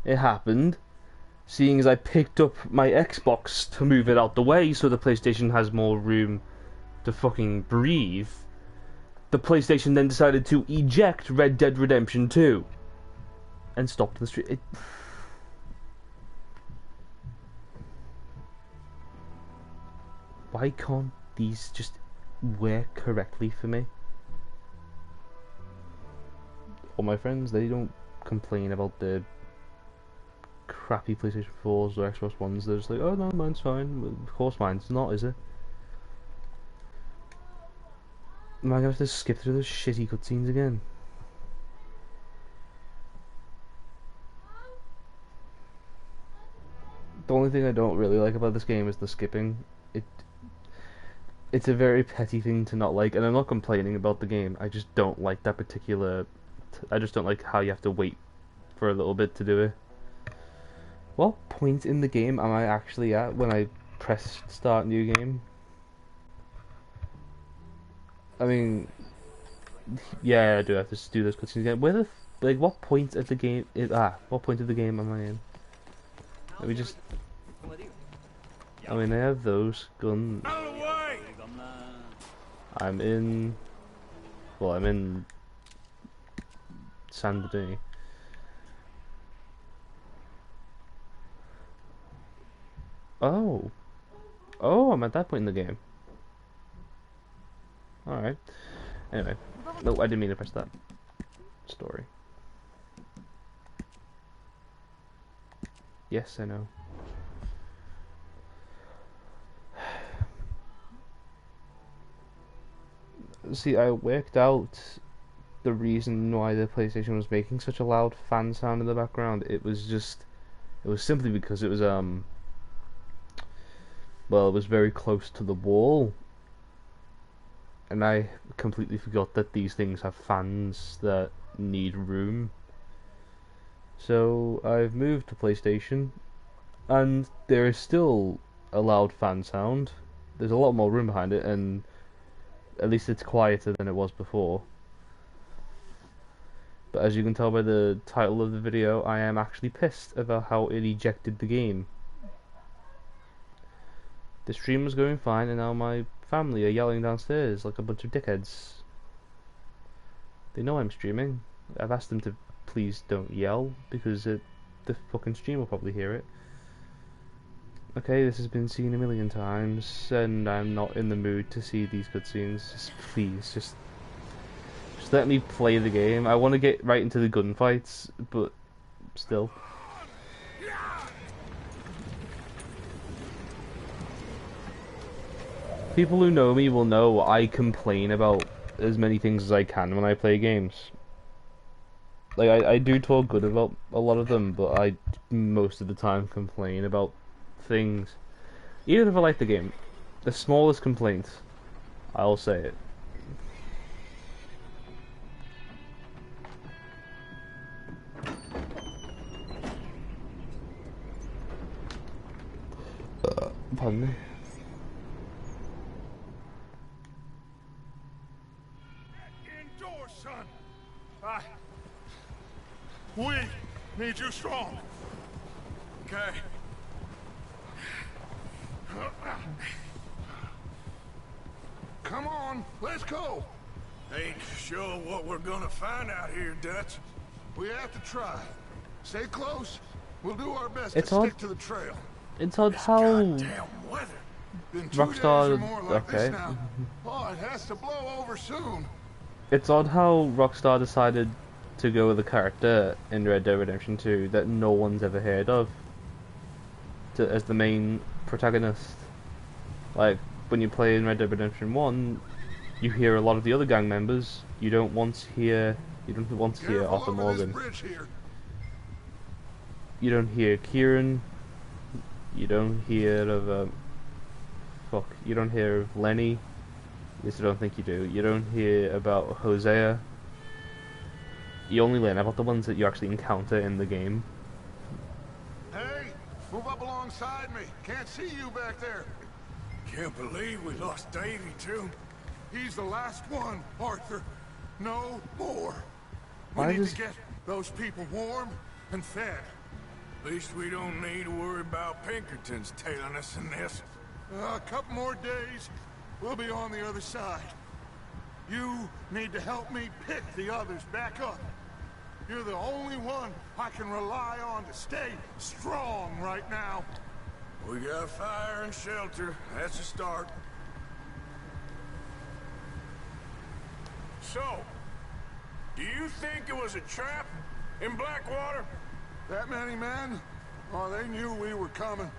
it happened, seeing as I picked up my Xbox to move it out the way so the PlayStation has more room to fucking breathe. The PlayStation then decided to eject Red Dead Redemption 2 and stopped the stream. Why can't these just work correctly for me? All my friends, they don't complain about the crappy PlayStation 4s or Xbox Ones. They're just like, oh no, mine's fine. Well, of course mine's not, is it? Am I gonna have to skip through those shitty cutscenes again? The only thing I don't really like about this game is the skipping. It's a very petty thing to not like, and I'm not complaining about the game. I just don't like that particular. I just don't like how you have to wait for a little bit to do it. What point in the game am I actually at when I press start new game? I mean, yeah, I do have to do those cutscenes again. Where the like, what point of the game? What point of the game am I in? Let me just. I mean, I have those guns. I'm in. Well, I'm in Saint Denis. Oh. Oh, I'm at that point in the game. Alright. Anyway. No, I didn't mean to press that. Story. Yes, I know. See, I worked out the reason why the PlayStation was making such a loud fan sound in the background. It was simply because it was, well, it was very close to the wall. And I completely forgot that these things have fans that need room. So I've moved to PlayStation, and there is still a loud fan sound. There's a lot more room behind it, and at least it's quieter than it was before. But as you can tell by the title of the video, I am actually pissed about how it ejected the game. The stream was going fine, and now my family are yelling downstairs like a bunch of dickheads. They know I'm streaming. I've asked them to please don't yell, because the fucking stream will probably hear it. Okay, this has been seen a million times, and I'm not in the mood to see these cutscenes. Just please, just let me play the game. I want to get right into the gunfights, but still. People who know me will know I complain about as many things as I can when I play games. Like, I do talk good about a lot of them, but I most of the time complain about things. Even if I like the game, the smallest complaint, I'll say it. Pardon me. Indoors, son. We need you strong. Okay. Come on, let's go. Ain't sure what we're gonna find out here, Dutch. We have to try. Stay close. We'll do our best to stick to the trail. It's odd how Rockstar. Okay. Oh, it has to blow over soon. It's odd how Rockstar decided to go with a character in Red Dead Redemption 2 that no one's ever heard of as the main protagonist. Like, when you play in Red Dead Redemption 1, you hear a lot of the other gang members. You don't once hear Arthur Morgan. You don't hear Kieran. You don't hear of you don't hear of Lenny. At least I don't think you do. You don't hear about Hosea. You only learn about the ones that you actually encounter in the game. Hey, move up alongside me. Can't see you back there. Can't believe we lost Davey too. He's the last one, Arthur. No more. We need to get those people warm and fed. At least we don't need to worry about Pinkertons tailing us in this. A couple more days, we'll be on the other side. You need to help me pick the others back up. You're the only one I can rely on to stay strong right now. We got fire and shelter. That's a start. So, do you think it was a trap in Blackwater? That many men? Oh, they knew we were coming.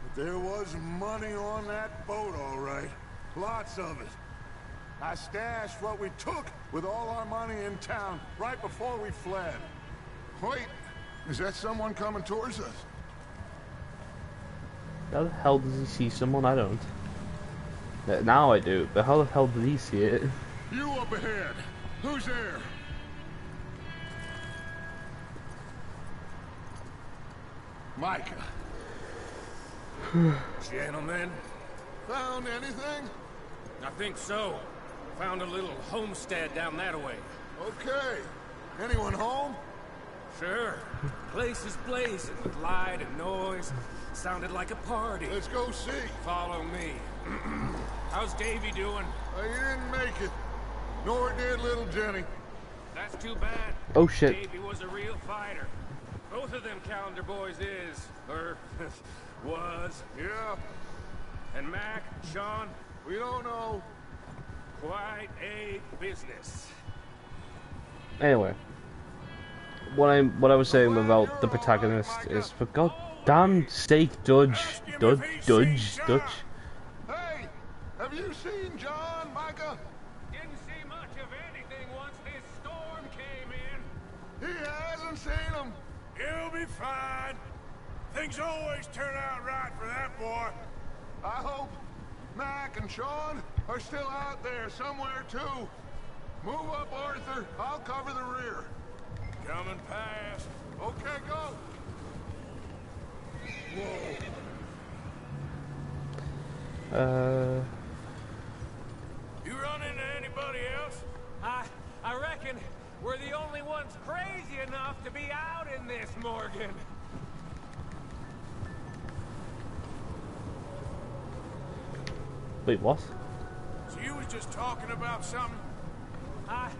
But there was money on that boat, all right. Lots of it. I stashed what we took with all our money in town right before we fled. Wait, is that someone coming towards us? How the hell does he see someone? I don't. Now I do, but how the hell did he see it? You up ahead. Who's there? Micah. Gentlemen. Found anything? I think so. Found a little homestead down that way. Okay. Anyone home? Sure. Place is blazing with light and noise. Sounded like a party. Let's go see. Follow me. How's Davy doing? He didn't make it. Nor did little Jenny. That's too bad. Oh shit. Davy was a real fighter. Both of them Calendar boys is. Or was. Yeah. And Mac, Sean? We don't know. Quite a business. Anyway, what I was saying about the protagonist is, for goddamn sake, Dutch. Hey, have you seen John, Micah? Didn't see much of anything once this storm came in. He hasn't seen him. He'll be fine. Things always turn out right for that boy. I hope Mac and Sean are still out there somewhere too. Move up, Arthur. I'll cover the rear. Coming past. Okay, go. Uh. You run into anybody else? I reckon we're the only ones crazy enough to be out in this, Morgan. Wait, what? So you was just talking about something? I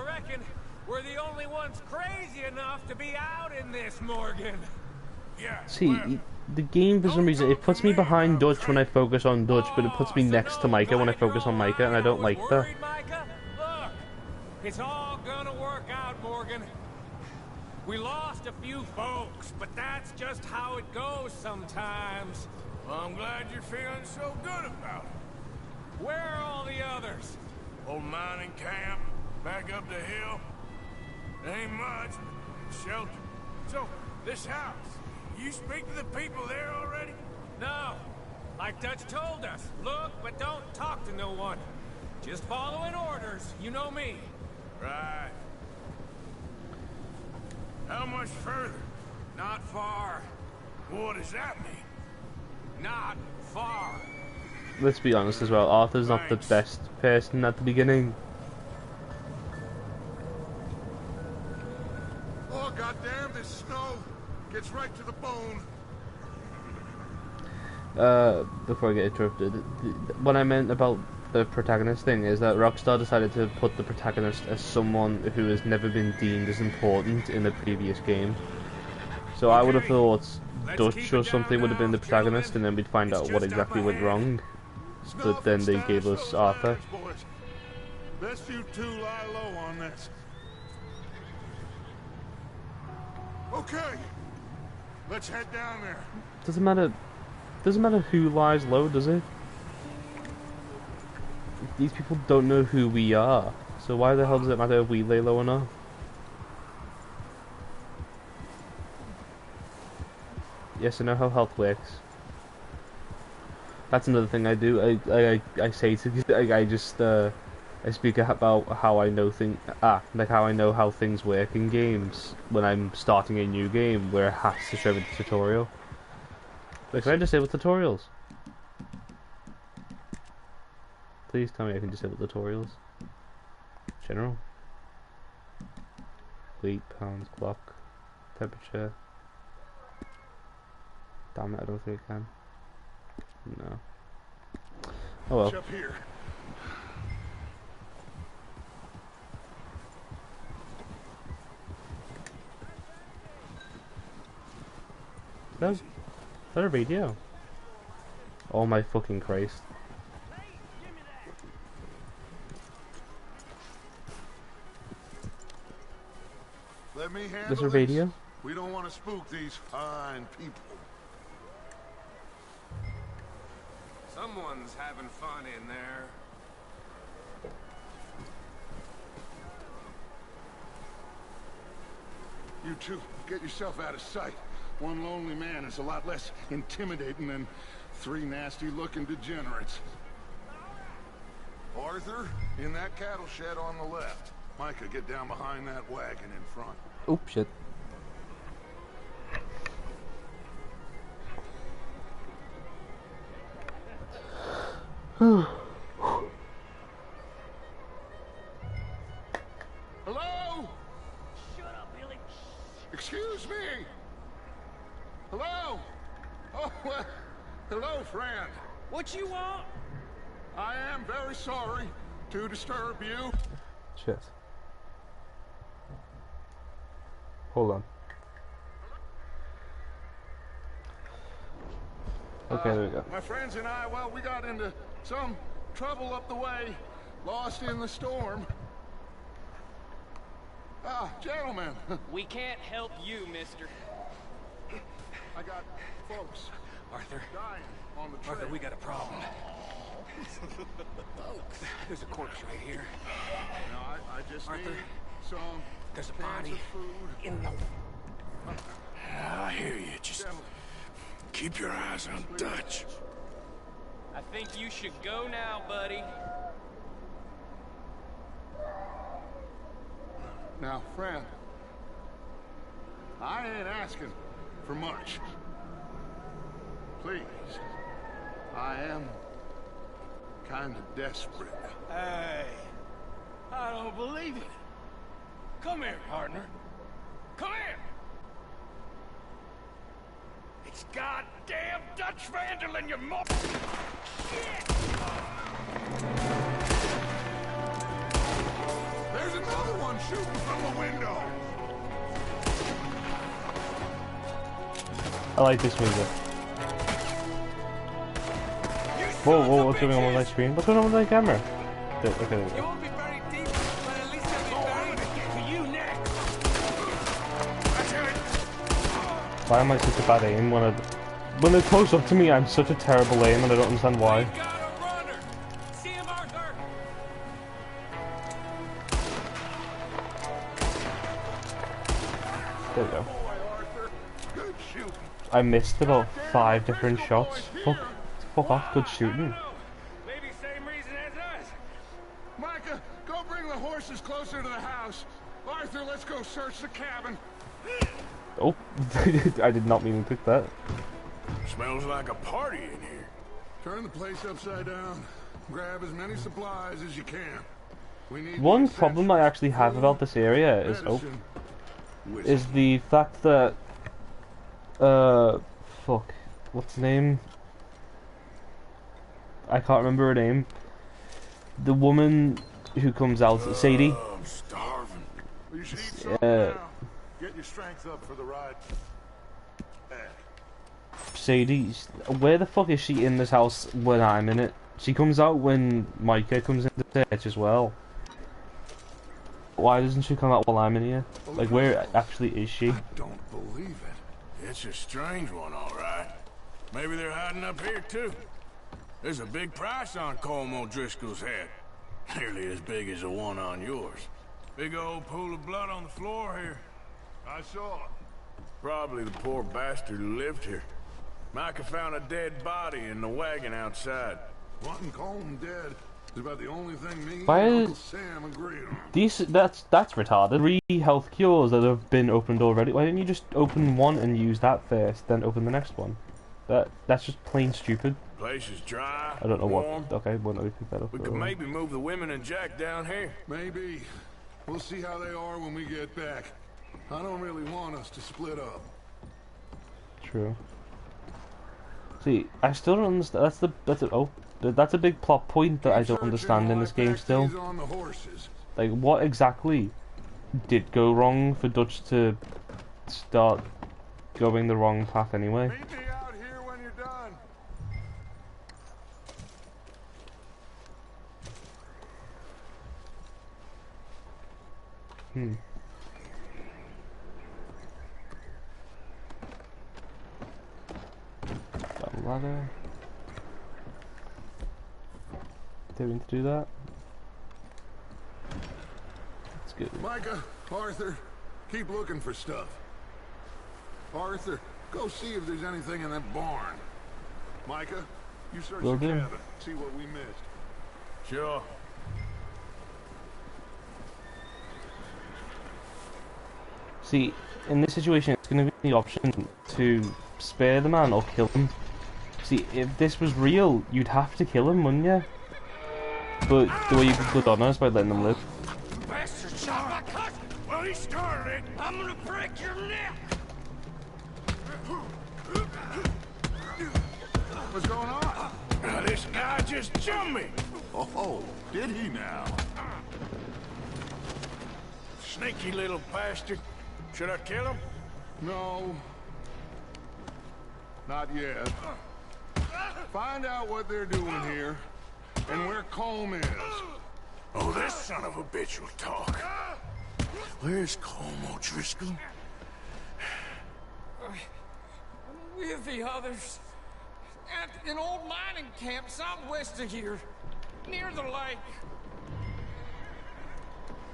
reckon we're the only ones crazy enough to be out in this, Morgan. Yeah. See, the game for some reason, it puts me behind Dutch when I focus on Dutch, but it puts me next to Micah when I focus on Micah, and I don't like that. Micah? Look, it's all gonna work out, Morgan. We lost a few folks, but that's just how it goes sometimes. Well, I'm glad you're feeling so good about it. Where are all the others? Old mining camp, back up the hill. Ain't much, shelter. So, this house, you speak to the people there already? No. Like Dutch told us, look, but don't talk to no one. Just following orders, you know me. Right. How much further? Not far. What does that mean? Not far. Let's be honest as well, Arthur's not the best person at the beginning. Oh, goddamn, this snow gets right to the bone. Before I get interrupted, what I meant about the protagonist thing is that Rockstar decided to put the protagonist as someone who has never been deemed as important in the previous game. So I would have thought Dutch or something would have been the protagonist, and then we'd find out what exactly went wrong. But then they gave us Arthur. Best you two lie low on this. Okay, let's head down there. Doesn't matter who lies low, does it? These people don't know who we are, so why the hell does it matter if we lay low or not? Yes, I know how health works. That's another thing I do. I say to I speak about how I know like how I know how things work in games when I'm starting a new game where it has to show me the tutorial. Like, can I disable tutorials? Please tell me I can disable tutorials. General. Weight, pounds, clock, temperature. Damn it, I don't think I can. No. Oh well. Up here. Is that a radio? Oh my fucking Christ. Let me handle There's a radio? We don't want to spook these fine people. Someone's having fun in there. You two, get yourself out of sight. One lonely man is a lot less intimidating than 3 nasty-looking degenerates. Arthur, in that cattle shed on the left. Micah, get down behind that wagon in front. Oh shit. Hello? Shut up, Billy. Excuse me? Hello? Oh, well, hello, friend. What you want? I am very sorry to disturb you. Shit. Hold on. Okay, there we go. My friends and I, well, we got into some trouble up the way, lost in the storm. Gentlemen. We can't help you, mister. I got folks Arthur. dying on the trail. Arthur, we got a problem. There's a corpse right here. No, I just Arthur, need some there's a cans body of food. in the... I hear you. Just keep your eyes on Dutch. I think you should go now, buddy. Now, friend, I ain't asking for much. Please, I am kind of desperate. Hey, I don't believe it. Come here, partner. Come here. It's goddamn Dutch Vandal and your mom. There's another one shooting from the window. I like this music. Whoa, whoa, what's going on with my screen? What's going on with my camera? Okay, there we You go. won't be very deep, but at least I'll be buried to get to you next. Why am I such a bad aim when they're close up to me? I'm such a terrible aim and I don't understand why. We got a runner. See him, Arthur. There we go. Boy, Arthur, good shooting. I missed about 5 different shots. Fuck off, good shooting. Maybe same reason as us. Micah, go bring the horses closer to the house. Arthur, let's go search the cabin. Oh, I did not mean to click that. Smells like a party in here. Turn the place upside down. Grab as many supplies as you can. We need One the problem I actually have about this area is medicine, is the fact that fuck, what's the name? I can't remember her name. The woman who comes out, Sadie. I'm starving. You should eat something now. Get your strength up for the ride back. Sadie, where the fuck is she in this house when I'm in it? She comes out when Micah comes into the church as well. Why doesn't she come out while I'm in here? Like, where actually is she? I don't believe it. It's a strange one, all right. Maybe they're hiding up here, too. There's a big price on Colm O'Driscoll's head. Nearly as big as the one on yours. Big old pool of blood on the floor here. I saw it. Probably the poor bastard who lived here. Micah found a dead body in the wagon outside. Wanting Colm dead is about the only thing me Why and is- Uncle Sam agree on. That's retarded. 3 health cures that have been opened already. Why didn't you just open one and use that first, then open the next one? That's just plain stupid. Place is dry, I don't know warm. what. Okay, won't let me pick that up. We could maybe move the women and Jack down here. Maybe. We'll see how they are when we get back. I don't really want us to split up. True. See, I still don't understand. That's a big plot point that I don't understand in this game still. Like, what exactly did go wrong for Dutch to start going the wrong path anyway? Meet me out here when you're done. Got a ladder. Doing to do that. That's good. Micah, Arthur, keep looking for stuff. Arthur, go see if there's anything in that barn. Micah, you search Will the do. cabin, see what we missed. Sure. See, in this situation, it's going to be the option to spare the man or kill him. See, if this was real, you'd have to kill him, wouldn't you? But the way you can good on us by letting them live. Bastard shot my cousin! Well, he started it! I'm gonna break your neck! What's going on? This guy just jumped me! Oh, did he now? Sneaky little bastard. Should I kill him? No. Not yet. Find out what they're doing here, and where Colm is. Oh, this son of a bitch will talk. Where's Colm O'Driscoll? With the others. At an old mining camp southwest of here. Near the lake.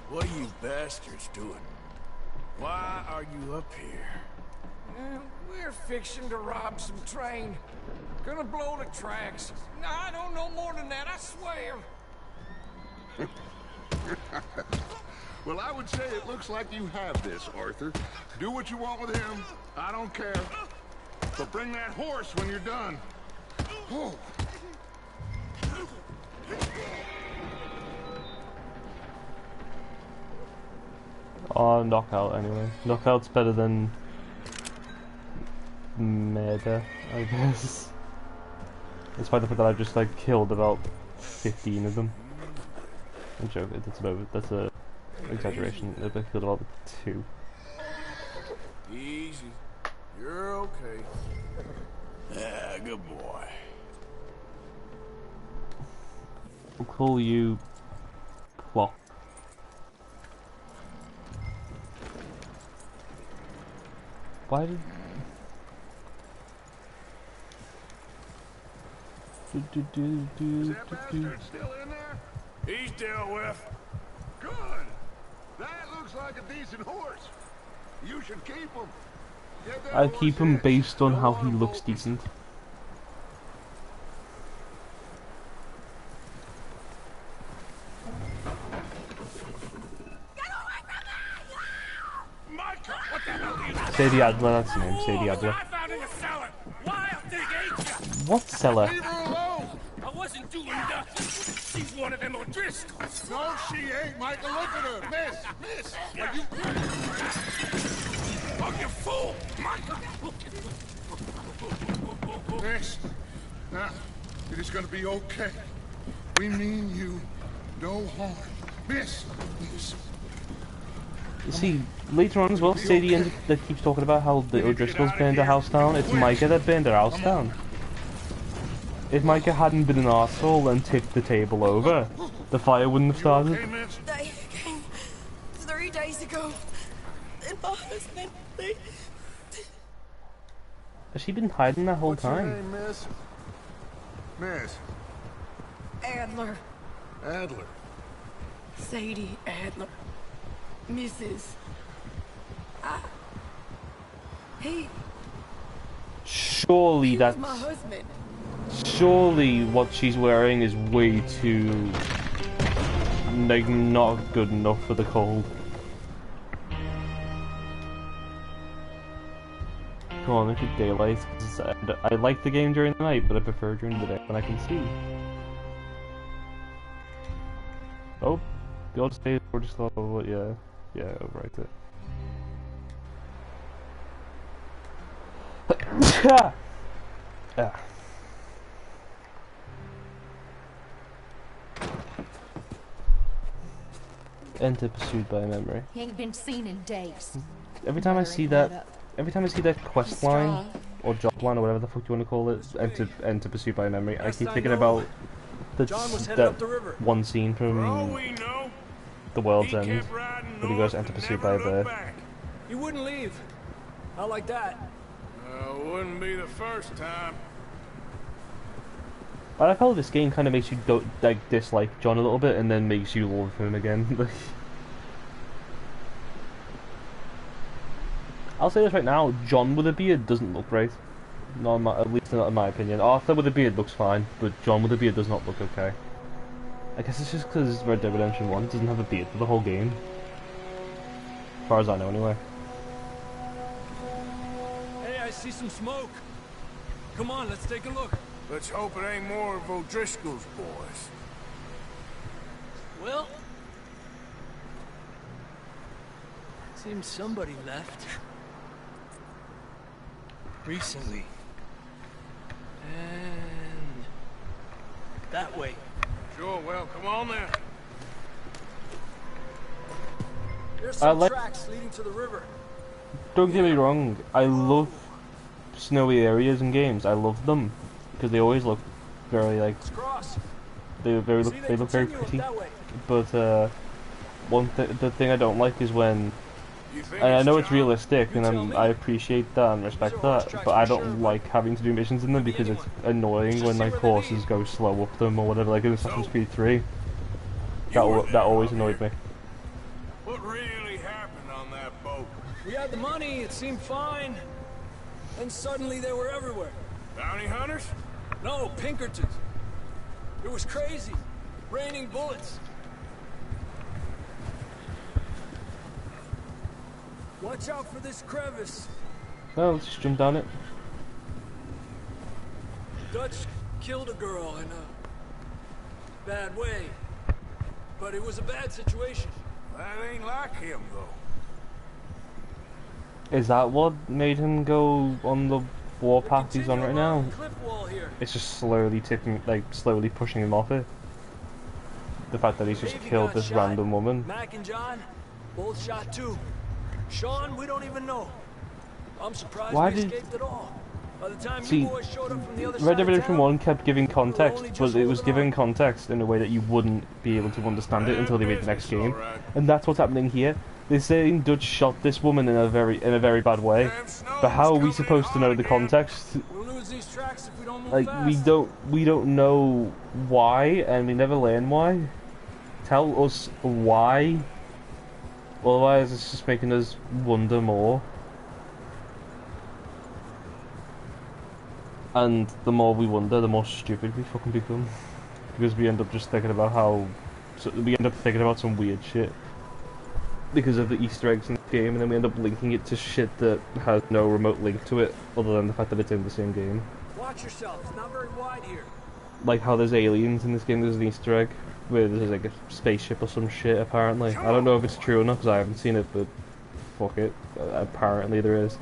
What are you bastards doing? Why are you up here? We're fixing to rob some train. Gonna blow the tracks. I don't know more than that, I swear. Well, I would say it looks like you have this, Arthur. Do what you want with him. I don't care. But bring that horse when you're done. Oh. Or knockout anyway. Knockout's better than murder, I guess. Despite the fact that I've just like killed about 15 of them. I'm joking, that's a exaggeration. I've killed about 2. Easy. You're okay. Ah, good boy. We'll call you Clock. Why did... Is that bastard still in there? He's dealt with. Good. That looks like a decent horse. You should keep him. Get that I horse keep him hitched. based on Don't how want he him looks bolting. decent. Micah, what the hell are you doing? Sadie Adler, that's the name, Sadie Adler. I found in the cellar. Wild thing ate ya. What cellar? Leave her alone. I wasn't doing nothing. She's one of them O'Driscolls. No, she ain't, Michael. Look at her. Miss. Are you... Oh, you fool! Micah! Miss. Now, it is going to be okay. We mean you no harm. Miss. You see, later on as well, Sadie that keeps talking about how the O'Driscolls burned her house down. It's Micah that burned her house down. If Micah hadn't been an arsehole and tipped the table over, the fire wouldn't have started. Hey, miss. They came 3 days ago. And my husband, they... Has she been hiding that whole What's your time? name, miss? Miss. Adler. Adler. Sadie Adler. Mrs. He Surely was that's... my husband. Surely what she's wearing is way too... like, not good enough for the cold. Come on, look at daylight. 'Cause I like the game during the night, but I prefer during the day when I can see. Oh, the old stage, we're just level, yeah, overwrite it. Ah. Enter pursued by memory. He ain't been seen in days. Every time I see that quest line or job line or whatever the fuck you want to call it, enter pursued by memory, I keep thinking about that one scene from The World's End where he goes enter pursued by a bear. He wouldn't leave. Not like that. Wouldn't be the first time. I like how this game kind of makes you dislike John a little bit and then makes you love him again. I'll say this right now, John with a beard doesn't look right. At least not in my opinion. Arthur with a beard looks fine, but John with a beard does not look okay. I guess it's just because Red Dead Redemption 1 doesn't have a beard for the whole game. As far as I know anyway. Hey, I see some smoke. Come on, let's take a look. Let's hope it ain't more of O'Driscoll's boys. Well, seems somebody left. Recently. And that way. Sure, well, come on then. There's some tracks leading to the river. Don't get me wrong, I love snowy areas in games. I love them because they always look very they look very pretty. But the thing I don't like is when I know it's realistic and I appreciate that and respect that, but I don't like having to do missions in them because it's annoying when like horses go slow up them or whatever, like in Assassin's Creed 3. That always annoyed me. What really happened on that boat? We had the money, it seemed fine. And suddenly they were everywhere. Bounty hunters? No, Pinkertons. It was crazy. Raining bullets. Watch out for this crevice. Well, let's just jump down it. Dutch killed a girl in a bad way. But it was a bad situation. That ain't like him, though. Is that what made him go on the warpath he's on right now? It's just slowly slowly pushing him off it. The fact that he's just killed this random woman. Mac and John, both shot too. Sean, we don't even know. I'm surprised we escaped at all. By the time you boys showed up from the other side Red Dead Redemption 1 kept giving context, but it was giving context in a way that you wouldn't be able to understand it until they made the next game. And that's what's happening here. They're saying Dutch shot this woman in a very bad way, but how are we supposed to know the context? We'll lose these tracks if we don't move like fast. we don't know why, and we never learn why. Tell us why. Otherwise, it's just making us wonder more. And the more we wonder, the more stupid we fucking become, because we end up just thinking about some weird shit because of the Easter eggs in the game, and then we end up linking it to shit that has no remote link to it other than the fact that it's in the same game. Watch yourself, it's not very wide here. Like how there's aliens in this game. There's an Easter egg where there's like a spaceship or some shit, apparently. I don't know if it's true or not because I haven't seen it, but fuck it, apparently there is.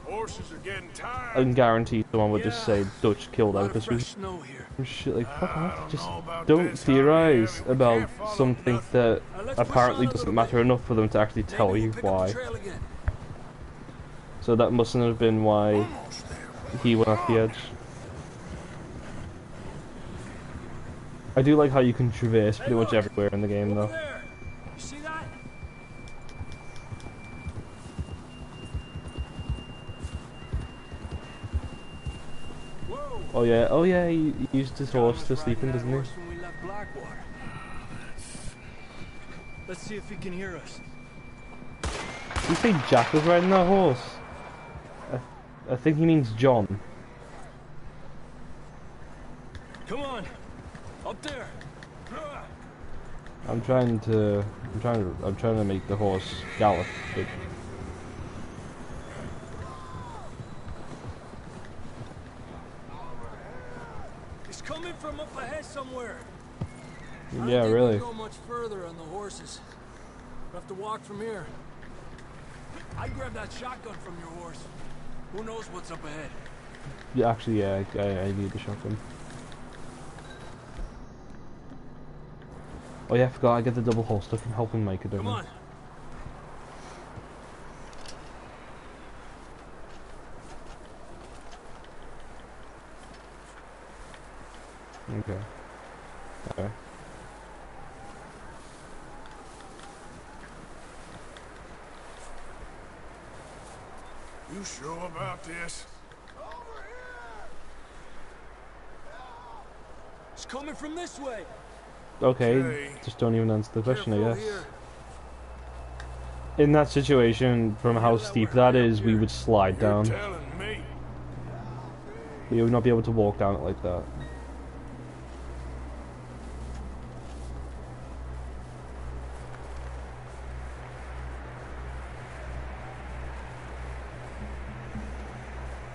Horses are getting tired. And guaranteed someone would just say Dutch killed out this week. Shit, like fuck off. Just don't theorize about something that apparently doesn't matter enough for them to actually tell you why. So that mustn't have been why he went off the edge. I do like how you can traverse pretty much everywhere in the game though. You see that? Oh yeah, he used his horse to sleep in, doesn't he? Let's see if he can hear us. Did you say Jack was riding that horse? I think he means John. Come on, up there. I'm trying to make the horse gallop, but He's coming from up ahead somewhere. yeah, really. Go much further on the horses. We'll have to walk from here. I grabbed that shotgun from your horse. Who knows what's up ahead? Yeah, actually, yeah, I need the shotgun. Oh yeah, I forgot I get the double holster from helping Micah, don't Come I? on. Okay. Alright. You sure about this? It's coming from this way. Okay, just don't even answer the question, I Careful guess. here. In that situation, from how steep that is, we would slide You're down. telling me. We would not be able to walk down it like that.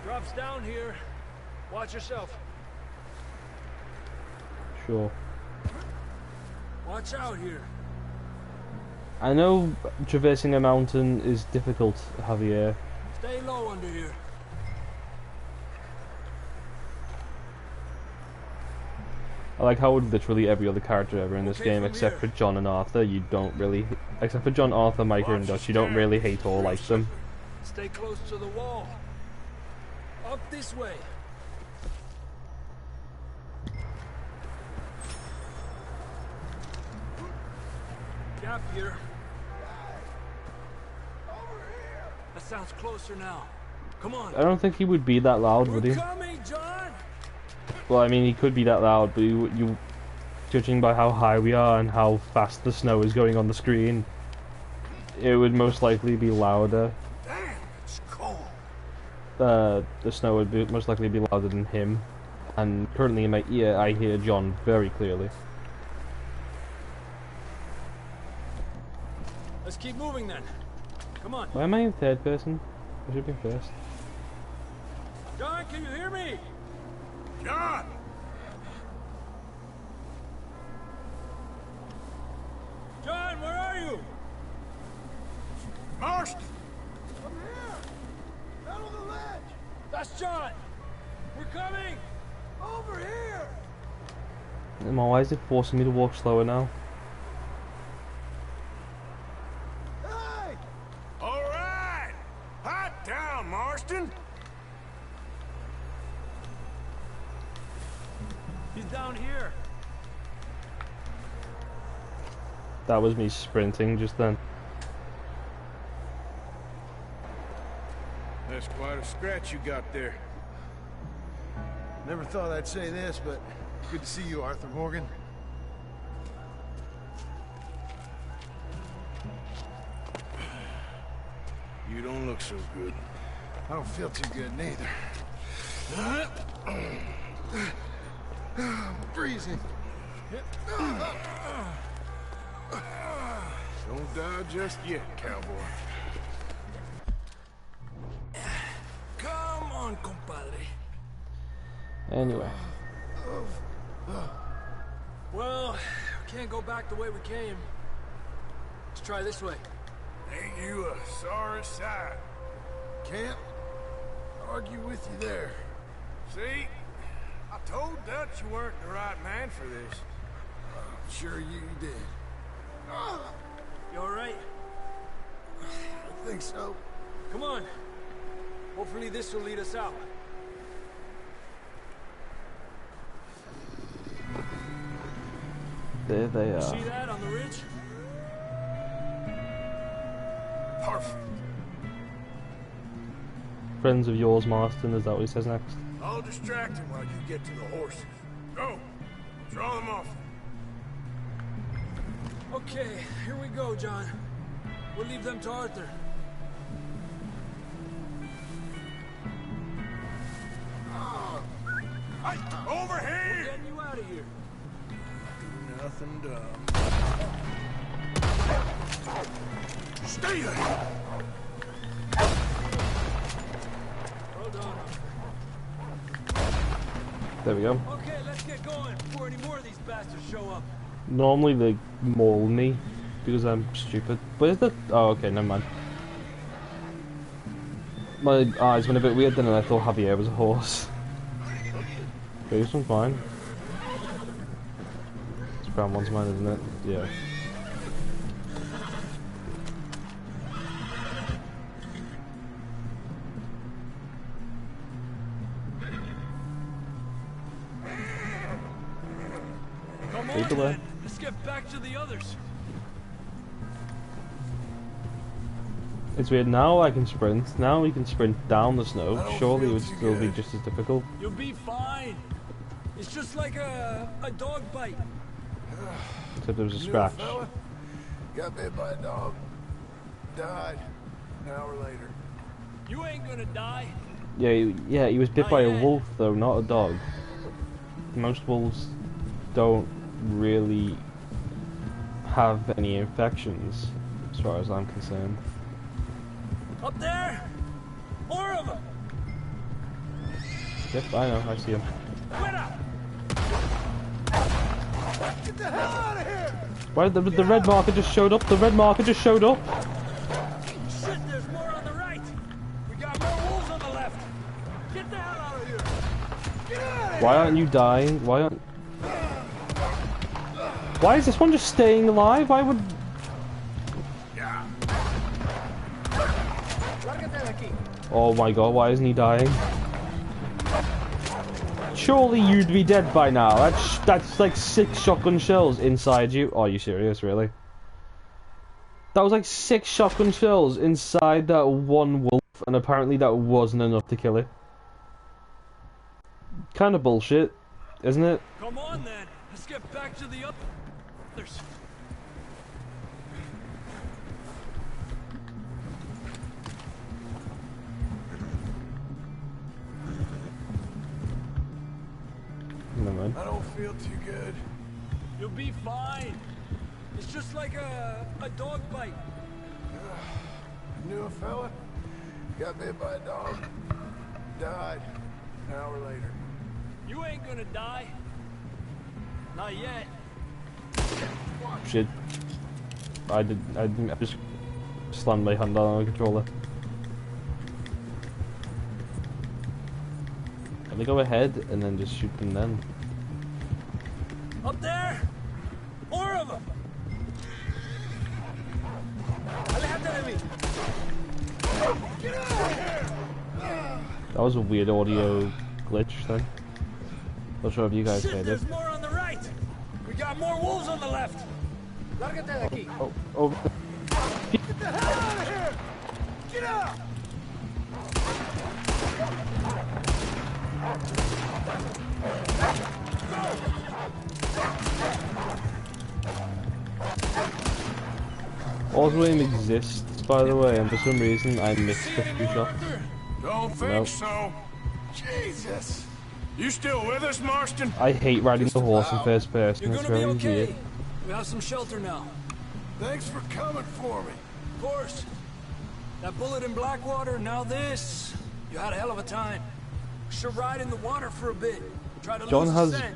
Drops down here. Watch yourself. Sure. Watch out here. I know traversing a mountain is difficult, Javier. Stay low under here. I like how literally every other character ever in this Okay, game, from except here. for John and Arthur, you don't really... Except for John, Arthur, Micah and Dutch, you don't really hate or like them. Stay close to the wall. Up this way. Gap here. That sounds closer now. Come on. I don't think he would be that loud, would he? We're coming, John. Well, I mean, he could be that loud, but you judging by how high we are and how fast the snow is going on the screen, it would most likely be louder. Damn, it's cold. The snow would be most likely be louder than him, and currently in my ear I hear John very clearly. Let's keep moving then. Come on. Why am I in third person? I should be first. John, can you hear me? John! John, where are you? Marston! I'm here! Out on the ledge! That's John. We're coming. Over here! Emma, why is it forcing me to walk slower now? Hey! All right! Hot down, Marston! He's down here. That was me sprinting just then. That's quite a scratch you got there. Never thought I'd say this, but good to see you, Arthur Morgan. You don't look so good. I don't feel too good, neither. I'm freezing. Don't die just yet, cowboy. Come on, compadre. Anyway, Well, we can't go back the way we came. Let's try this way. Ain't you a sorry sight? Can't argue with you there. See? I told Dutch you weren't the right man for this. Sure you did. You all right? I think so. Come on. Hopefully this will lead us out. there they are. See that on the ridge? Perfect. Friends of yours, Marston, is that what he says next? I'll distract him while you get to the horses. Go! Draw them off. Okay, here we go, John. We'll leave them to Arthur. Hey, over We're here! getting you out of here. Nothing dumb. Stay there! Hold on. There we go. Okay, let's get going before any more of these bastards show up. Normally they maul me because I'm stupid. But is that... Oh, okay, never mind. My eyes went a bit weird then and I thought Javier was a horse. Okay, this one's fine. brown one's mine, isn't it? Yeah. Come on, then. Let's get back to the others. It's weird, now I can sprint. Now we can sprint down the snow. Surely it would still be just as difficult. You'll be fine. It's just like a dog bite. Except there was a scratch. Fella got bit by a dog. Died an hour later. You ain't gonna die. Yeah, he was bit by a wolf though, not a dog. Most wolves don't really have any infections, as far as I'm concerned. Up there! More of them! Yep, I know, I see him. Quit up! Get the hell out of here! Why the red marker just showed up? The red marker just showed up! Shit, there's more on the right! We got more wolves on the left! Get the hell out of here! Get out of here! Why aren't you dying? Why is this one just staying alive? Why would... Oh my god, why isn't he dying? Surely you'd be dead by now. That's like 6 shotgun shells inside you. Oh, are you serious, really? That was like 6 shotgun shells inside that one wolf, and apparently that wasn't enough to kill it. Kind of bullshit, isn't it? Come on then, let's get back to the others. Never mind. I don't feel too good. You'll be fine. It's just like a dog bite. Knew a fella got bit by a dog. Died an hour later. You ain't gonna die. Not yet. Shit. I just slammed my hand on the controller. Let me go ahead and then just shoot them then. Up there! More of them! Get out of here! That was a weird audio glitch thing. Not sure if you guys heard it. There's more on the right! We got more wolves on the left! Oh. Get the hell out of here! Get out! Auto-aim exists, by the way, and for some reason I missed the few shots. Don't think so. Jesus. You still with us, Marston? I hate riding the horse in first person. You're It's gonna be very okay. weird. We have some shelter now. Thanks for coming for me. Of course. That bullet in Blackwater, now this. You had a hell of a time. Should ride in the water for a bit. Try to John lose has scent.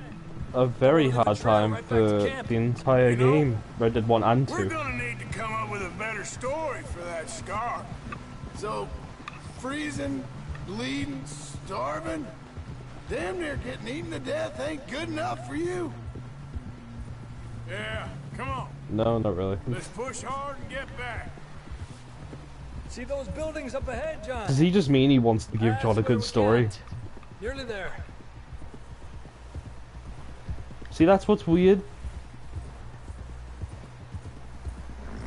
a very hard time right back for to camp. the entire You know, game. Red Dead 1 and 2. We're gonna need to come up with a better story for that scar. So, freezing, bleeding, starving, damn near getting eaten to death ain't good enough for you. Yeah, come on. No, not really. Let's push hard and get back. See those buildings up ahead, John? Does he just mean he wants to give That's John a where good we story? camped. Nearly there. See, that's what's weird.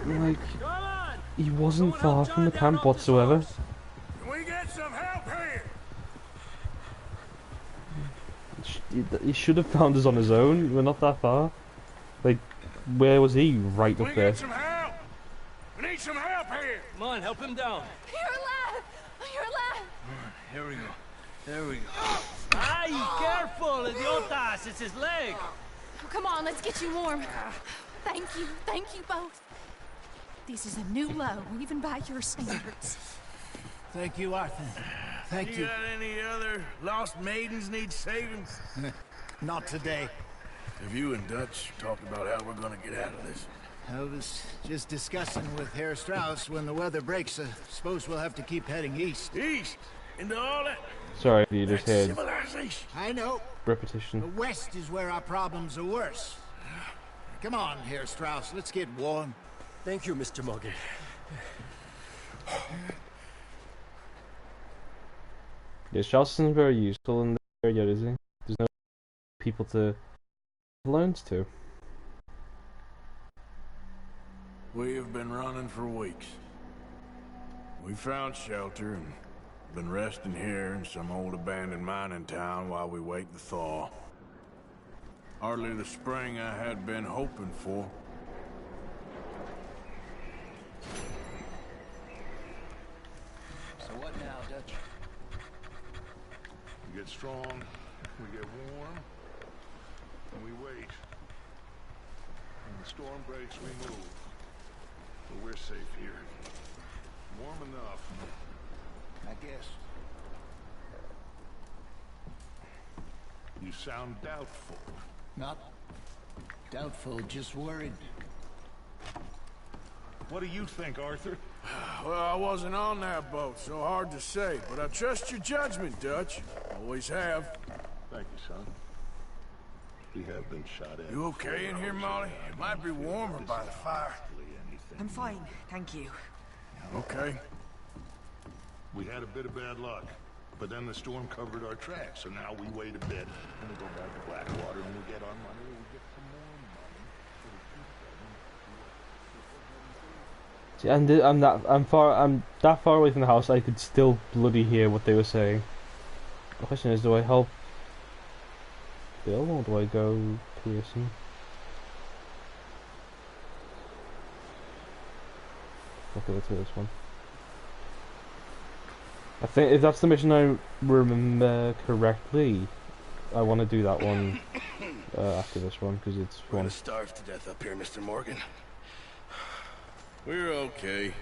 Like, Come on! he wasn't Someone far help from the John down camp off this whatsoever. horse. Can we get some help here? He should have found us on his own. We're not that far. Like, where was he? Right Can up we there. get some help? We need some help here. Come on, help him down. You're alive! You're alive! Here we go. There we go. Ay, careful, idiotas! It's his leg. Oh, come on, let's get you warm. Thank you both. This is a new low, even by your standards. Thank you, Arthur. Thank You got any other lost maidens need saving? Not today. Have you and Dutch talked about how we're gonna get out of this? I was just discussing with Herr Strauss when the weather breaks. I suppose we'll have to keep heading east. East? Into all that Sorry if you just heard civilization? I know. repetition. The west is where our problems are worse. Come on, Herr Strauss, let's get warm. Thank you, Mr. Morgan. Yeah, Strauss isn't very useful in this area, is he? There's no people to loans to. We have been running for weeks. We found shelter and been resting here in some old abandoned mining town while we wait the thaw. Hardly the spring I had been hoping for. So what now, Dutch? We get strong, we get warm, and we wait. When the storm breaks, we move. But we're safe here. Warm enough. I guess. You sound doubtful. Not doubtful, just worried. What do you think, Arthur? Well, I wasn't on that boat, so hard to say. But I trust your judgment, Dutch. Always have. Thank you, son. We have been shot at. You okay in here, Molly? It might be warmer by the fire. I'm fine, thank you. Okay. We had a bit of bad luck, but then the storm covered our tracks, so now we wait a bit, and we go back to Blackwater, and we get our money, and we get some more money. See, I'm that far away from the house. I could still bloody hear what they were saying. The question is, do I help Bill or do I go Pearson? Okay, let's do this one. I think if that's the mission I remember correctly, I want to do that one after this one because it's fun. We're gonna starve to death up here, Mr. Morgan. We're okay.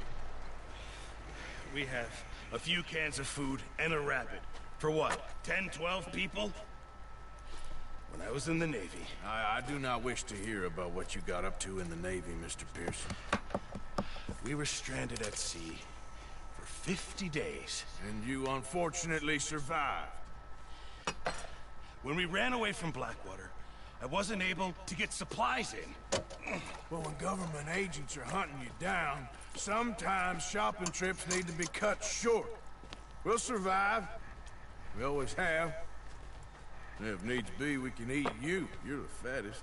We have a few cans of food and a rabbit. For what, 10, 12 people? When I was in the Navy. I do not wish to hear about what you got up to in the Navy, Mr. Pearson. We were stranded at sea for 50 days. And you unfortunately survived. When we ran away from Blackwater, I wasn't able to get supplies in. Well, when government agents are hunting you down, sometimes shopping trips need to be cut short. We'll survive. We always have. And if needs be, we can eat you. You're the fattest.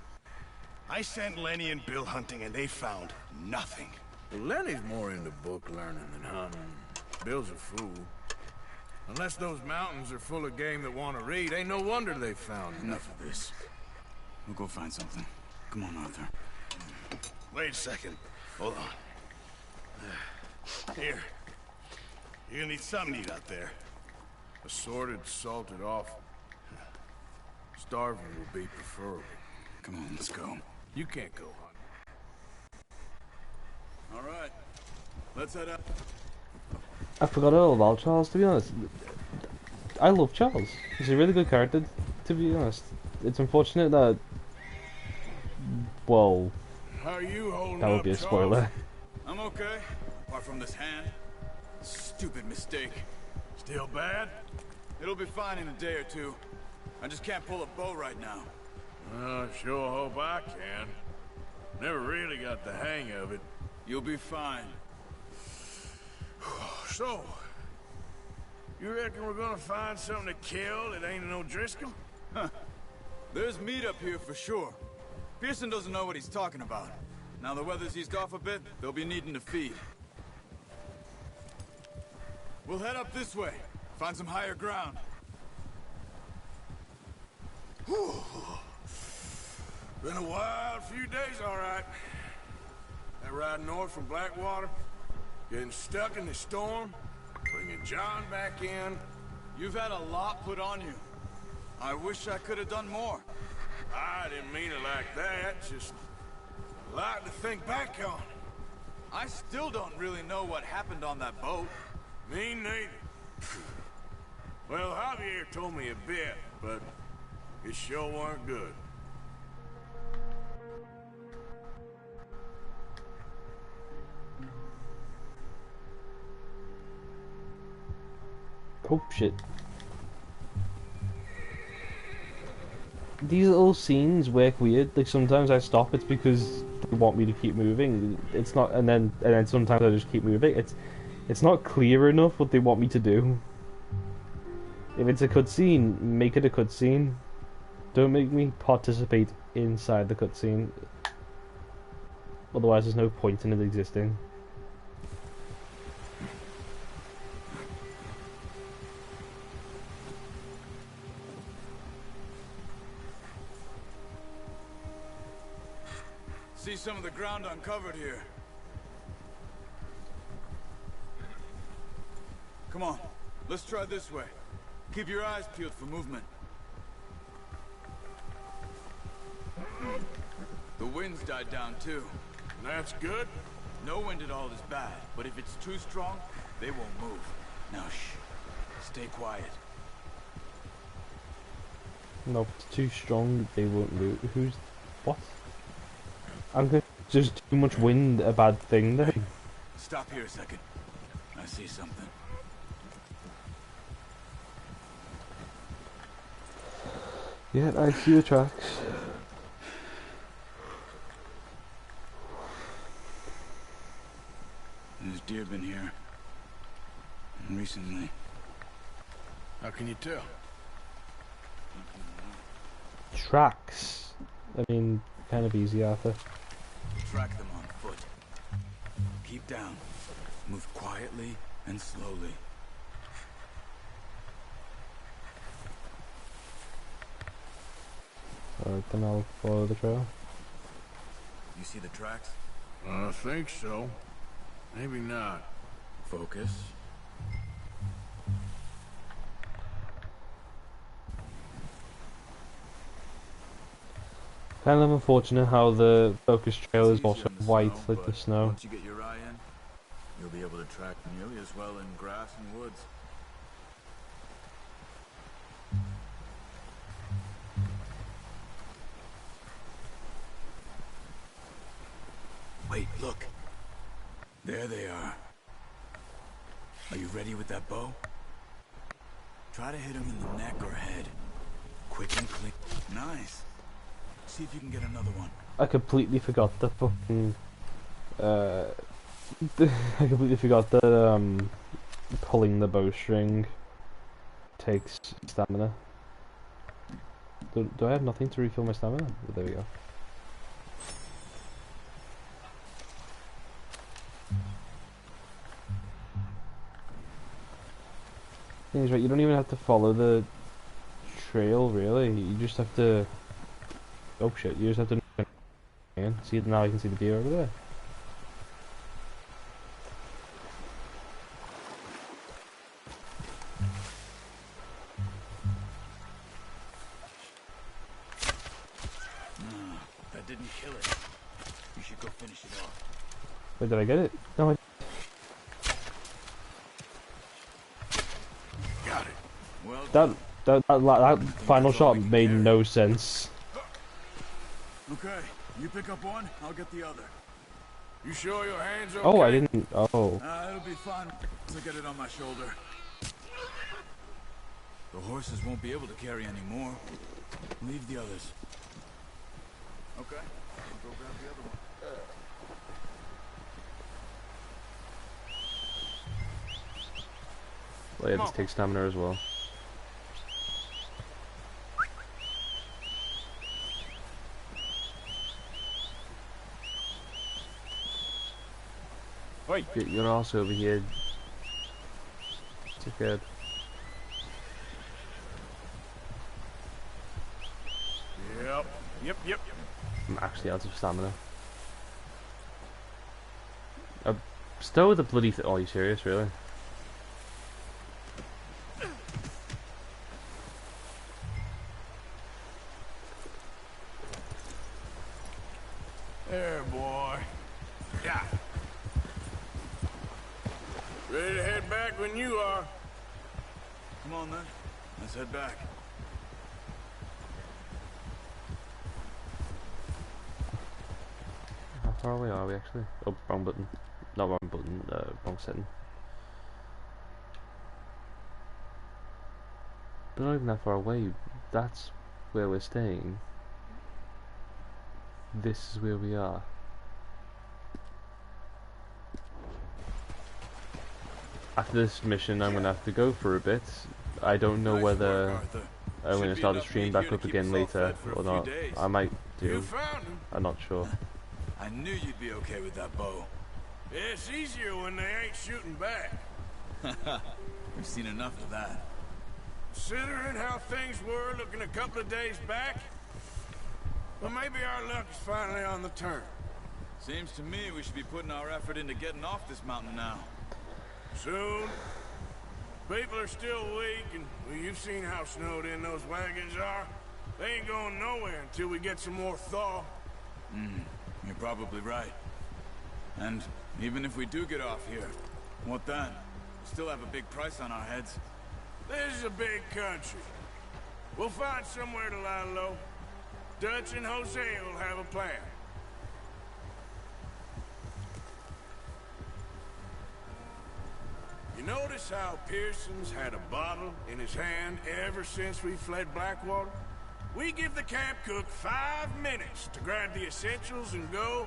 I sent Lenny and Bill hunting and they found nothing. Well, Lenny's more into book learning than hunting. Bill's a fool. Unless those mountains are full of game that want to read, ain't no wonder they found Enough of this. We'll go find something. Come on, Arthur. Wait a second. Hold on. Here. You're gonna need something to eat out there. Assorted, salted offal. Starving will be preferable. Come on, let's go. You can't go hunting. All right. Let's head up. I forgot all about Charles, to be honest. I love Charles. He's a really good character, to be honest. It's unfortunate that... Well... How are you holding that would up, be a Charles? spoiler. I'm okay, apart from this hand. Stupid mistake. Still bad? It'll be fine in a day or two. I just can't pull a bow right now. I sure hope I can. Never really got the hang of it. You'll be fine. So, you reckon we're gonna find something to kill that ain't an O'Driscoll? Huh. There's meat up here for sure. Pearson doesn't know what he's talking about. Now the weather's eased off a bit, they'll be needing to feed. We'll head up this way. Find some higher ground. Whew. Been a wild few days, all right. That ride north from Blackwater, getting stuck in the storm, bringing John back in. You've had a lot put on you. I wish I could have done more. I didn't mean it like that, just a lot to think back on. I still don't really know what happened on that boat. Me neither. Well, Javier told me a bit, but it sure weren't good. Oh shit. these little scenes work weird. Like sometimes I stop, it's because they want me to keep moving. It's not, and then sometimes I just keep moving. It's not clear enough what they want me to do. If it's a cutscene, make it a cutscene. Don't make me participate inside the cutscene. Otherwise, there's no point in it existing. See some of the ground uncovered here. Come on, let's try this way. Keep your eyes peeled for movement. The wind's died down too. That's good. No wind at all is bad, but if it's too strong, they won't move. Now shh. Stay quiet. No, if it's too strong, they won't move. Who's... what? I'm good. Just too much wind, a bad thing then. Hey, stop here a second. I see something. Yeah, I see the tracks. There's deer been here. And recently. How can you tell? Tracks? I mean, kind of easy, Arthur. Track them on foot. Keep down. Move quietly and slowly. Alright, then I'll follow the trail. You see the tracks? I think so. Maybe not. Focus. Kind of unfortunate how the focus trail is also white, like the snow. Once you get your eye in, you'll be able to track nearly as well in grass and woods. Wait, look. There they are. Are you ready with that bow? Try to hit him in the neck or head. Quick and clean. Nice. See if you can get another one. I completely forgot the fucking... I completely forgot that, pulling the bowstring takes stamina. Do I have nothing to refill my stamina? Oh, there we go. Thing is, right, you don't even have to follow the trail, really. You just have to... oh shit, you just have to... see, now I can see the deer over there. That didn't kill it. You should go finish it off. Wait, did I get it? No, I... got it. Well, that final shot made no sense. okay, you pick up one, I'll get the other. You sure your hands are Oh, okay? I didn't... oh. It'll be fun to get it on my shoulder. The horses won't be able to carry any more. Leave the others. Okay, I'll go grab the other one. Well, yeah, this takes stamina as well. Wait. You're also over here. It's good. Yep. I'm actually out of stamina. Still with the bloody oh, are you serious, really? There, boy. Yeah. Ready to head back when you are. Come on, then. Let's head back. How far away are we actually? Oh, wrong button. Not wrong button, wrong setting. But not even that far away. That's where we're staying. This is where we are. After this mission, I'm gonna have to go for a bit. I don't know whether I'm gonna start the stream back up again later or not. I might do. I'm not sure. I knew you'd be okay with that bow. Yeah, it's easier when they ain't shooting back. We've seen enough of that. Considering how things were looking a couple of days back, well, maybe our luck is finally on the turn. Seems to me we should be putting our effort into getting off this mountain now. Soon. People are still weak, and well, you've seen how snowed in those wagons are. They ain't going nowhere until we get some more thaw. You're probably right. And even if we do get off here, what then? We still have a big price on our heads. This is a big country. We'll find somewhere to lie low. Dutch and Hosea will have a plan. You notice how Pearson's had a bottle in his hand ever since we fled Blackwater? We give the camp cook 5 minutes to grab the essentials and go,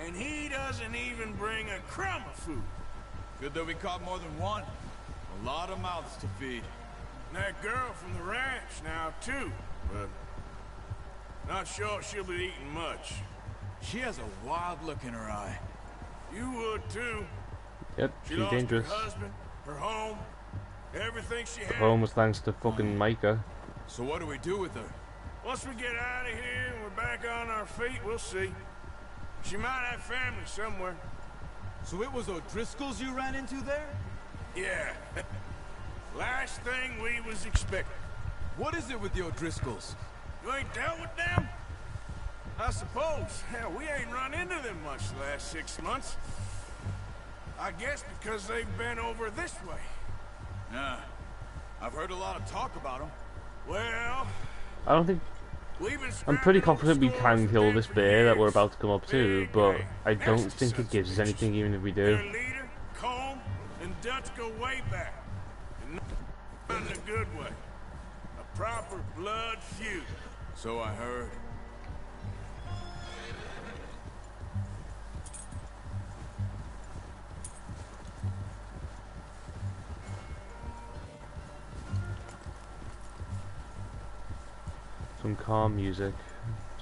and he doesn't even bring a crumb of food. Good that we caught more than one. A lot of mouths to feed. And that girl from the ranch now, too, but not sure she'll be eating much. She has a wild look in her eye. You would, too. Yep, She she's lost dangerous. her husband, her home, everything she had. Home was thanks to fucking Micah. So what do we do with her? Once we get out of here and we're back on our feet, we'll see. She might have family somewhere. So it was O'Driscoll's you ran into there? Yeah. Last thing we was expecting. What is it with the O'Driscolls? You ain't dealt with them? I suppose. Hell, we ain't run into them much the last 6 months. I guess because they've been over this way. Yeah. I've heard a lot of talk about them. Well, I don't think... I'm pretty confident we can kill this bear that we're about to come up to, but I don't think it gives us anything even if we do. Their leader, Colm, and Dutch go way back. And not in a good way. A proper blood feud. So I heard. Some calm music,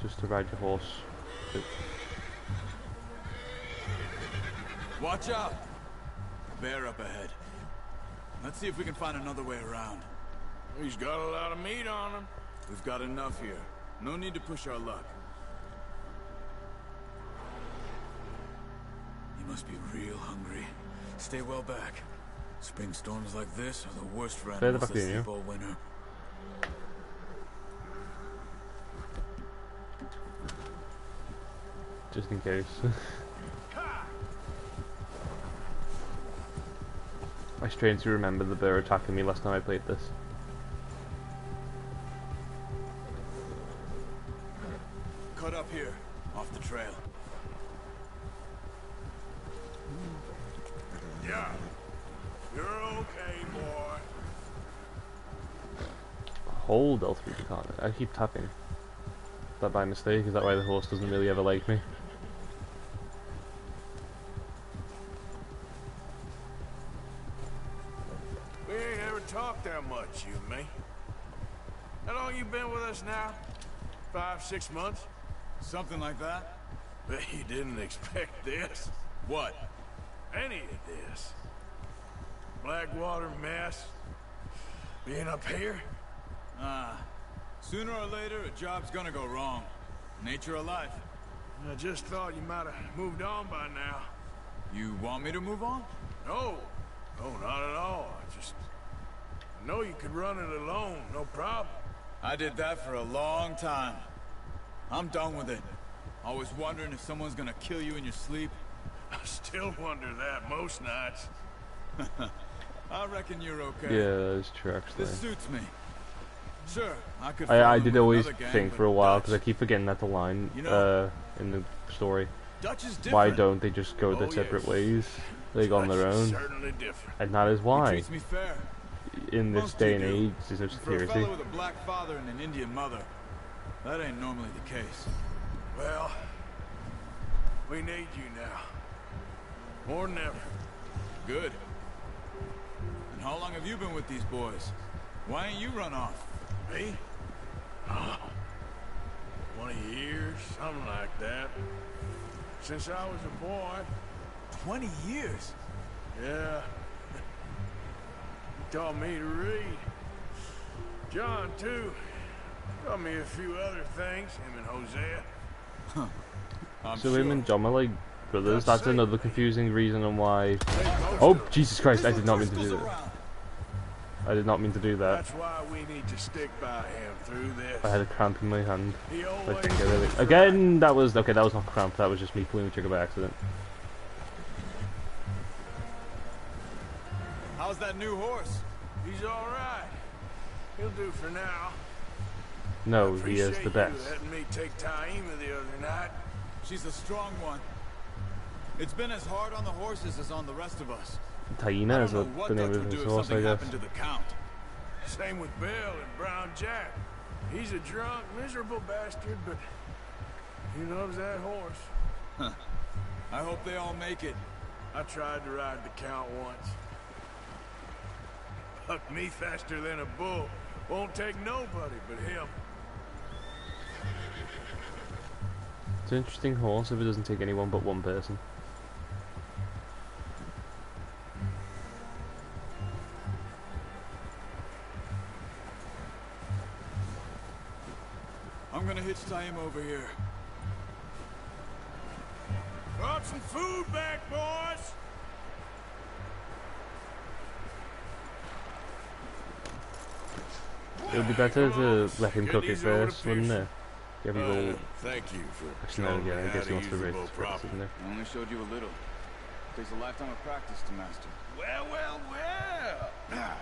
just to ride your horse. Watch out! Bear up ahead. Let's see if we can find another way around. He's got a lot of meat on him. We've got enough here. No need to push our luck. You must be real hungry. Stay well back. Spring storms like this are the worst for animals that sleep all winter. Just in case. I strangely remember the bear attacking me last time I played this. Cut up here, off the trail. Yeah. You're okay, boy. Hold L3 to calm it. I keep tapping. Is that by mistake? Is that why the horse doesn't really ever like me? We ain't ever talked that much, you and me. How long you been with us now? 5, 6 months? Something like that? Bet you didn't expect this. What? Any of this. Blackwater mess. Being up here? Sooner or later, a job's gonna go wrong. Nature of life. I just thought you might have moved on by now. You want me to move on? No. No, not at all. I know you could run it alone, no problem. I did that for a long time. I'm done with it. Always wondering if someone's gonna kill you in your sleep. I still wonder that most nights. I reckon you're okay. Yeah, that's true actually. This suits me. Sure, I did always think for a while, because I keep forgetting that the line in the story. Why don't they just go their separate ways? They go on their own. And that is why. In this day and age, there's no security. For a fellow with a black father and an Indian mother, That ain't normally the case. Well, we need you now. More than ever. Good. And how long have you been with these boys? Why ain't you run off? Me? 20 years, something like that. Since I was a boy. 20 years? Yeah. He taught me to read. John, too. Taught me a few other things, him and Hosea. Huh. So him and John are like brothers. That's another confusing reason on why. Oh, Jesus Christ! I did not mean to do that. I did not mean to do that. That's why we need to stick by him through this. I had a cramp in my hand. I think I really... Again, that was... Okay, that was not cramp. That was just me pulling the trigger by accident. How's that new horse? He's alright. He'll do for now. No, he is the best. You letting me take Taima the other night. She's a strong one. It's been as hard on the horses as on the rest of us. Taina is what the name of his horse, I guess. To the Count. Same with Bill and Brown Jack. He's a drunk, miserable bastard, but he loves that horse. Huh. I hope they all make it. I tried to ride the Count once. Bucked me faster than a bull. Won't take nobody but him. It's an interesting horse if it doesn't take anyone but one person. I'm gonna hitch Taima over here. Brought some food back, boys! It would be better to let him cook it first, wouldn't it? Yeah, people... Thank you for actually, no, yeah, I guess he wants to raise his price, isn't it? I only showed you a little. Takes a lifetime of practice to master. Well, well, well!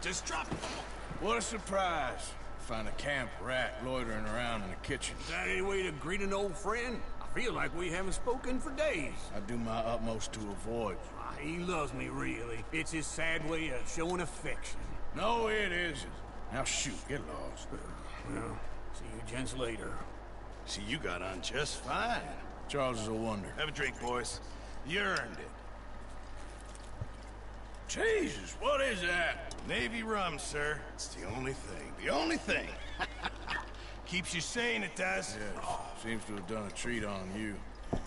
Just drop it. What a surprise. Find a camp rat loitering around in the kitchen. Is that any way to greet an old friend? I feel like we haven't spoken for days. I do my utmost to avoid. He loves me, really. It's his sad way of showing affection. No, it isn't. Now shoot, get lost. Well, see you gents later. See, you got on just fine. Charles is a wonder. Have a drink, boys. You earned it. Jesus, what is that? Navy rum, sir. It's the only thing. The only thing. Keeps you sane, it does. Yes. Seems to have done a treat on you.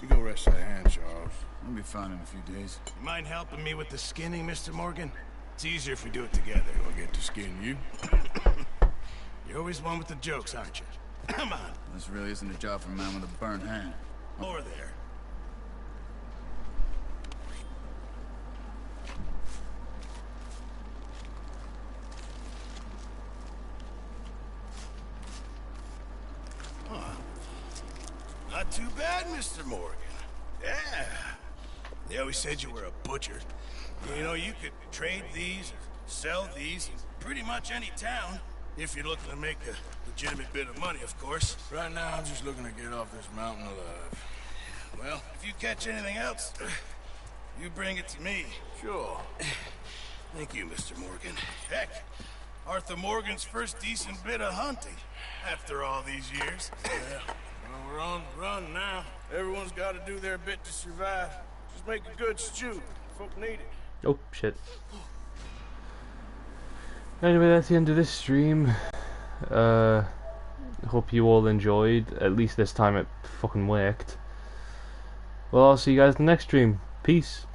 You go rest that hand, Charles. I'll be fine in a few days. You mind helping me with the skinning, Mr. Morgan? It's easier if we do it together. I'll get to skin you. You're always one with the jokes, aren't you? Come on. This really isn't a job for a man with a burnt hand. Over there. Not too bad, Mr. Morgan. Yeah. They always said you were a butcher. You know, you could trade these or sell these in pretty much any town, if you're looking to make a legitimate bit of money, of course. Right now, I'm just looking to get off this mountain alive. Well, if you catch anything else, you bring it to me. Sure. Thank you, Mr. Morgan. Heck, Arthur Morgan's first decent bit of hunting, after all these years. Yeah. Well, we're on the run now. Everyone's got to do their bit to survive. Just make a good stew. Folk need it. Oh, shit. Anyway, that's the end of this stream. Hope you all enjoyed. At least this time it fucking worked. Well, I'll see you guys in the next stream. Peace.